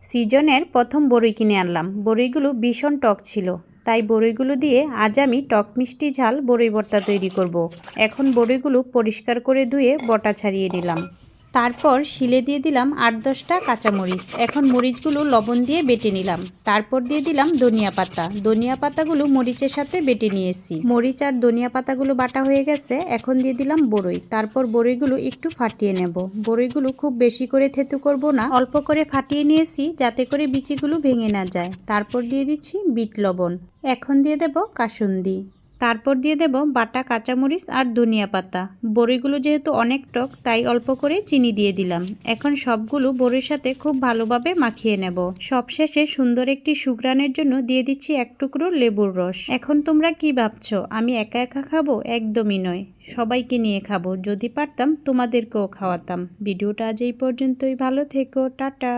সিজনের প্রথম বড়ই কিনে আনলাম। বড়ইগুলো ভীষণ টক ছিল, তাই বড়ইগুলো দিয়ে আজ আমি টক মিষ্টি ঝাল বড়ই ভর্তা তৈরি করব। এখন বড়ইগুলো পরিষ্কার করে ধুয়ে বটা ছাড়িয়ে নিলাম। তারপর শিলে দিয়ে দিলাম ৮-১০টা কাঁচামরিচ। এখন মরিচগুলো লবণ দিয়ে বেটে নিলাম। তারপর দিয়ে দিলাম ধনিয়া পাতা। ধনিয়া পাতাগুলো মরিচের সাথে বেটে নিয়েছি। মরিচ আর ধনিয়া পাতাগুলো বাটা হয়ে গেছে। এখন দিয়ে দিলাম বড়ই। তারপর বড়ইগুলো একটু ফাটিয়ে নেব। বড়ইগুলো খুব বেশি করে থেতু করব না, অল্প করে ফাটিয়ে নিয়েছি যাতে করে বিচিগুলো ভেঙে না যায়। তারপর দিয়ে দিচ্ছি বিট লবণ। এখন দিয়ে দেব কাসুন্দি। তারপর দিয়ে দেব বাটা কাঁচামরিচ আর ধনিয়া পাতা। বড়িগুলো যেহেতু অনেক টক, তাই অল্প করে চিনি দিয়ে দিলাম। এখন সবগুলো বড়ির সাথে খুব ভালোভাবে মাখিয়ে নেব। সবশেষে সুন্দর একটি সুঘ্রাণের জন্য দিয়ে দিচ্ছি ১ টুকরো লেবুর রস। এখন তোমরা কি ভাবছো, আমি একা একা খাবো? একদমই নয়, সবাইকে নিয়ে খাবো। যদি পারতাম তোমাদেরকেও খাওয়াতাম। ভিডিওটা আজ এই পর্যন্তই। ভালো থেকো, টাটা।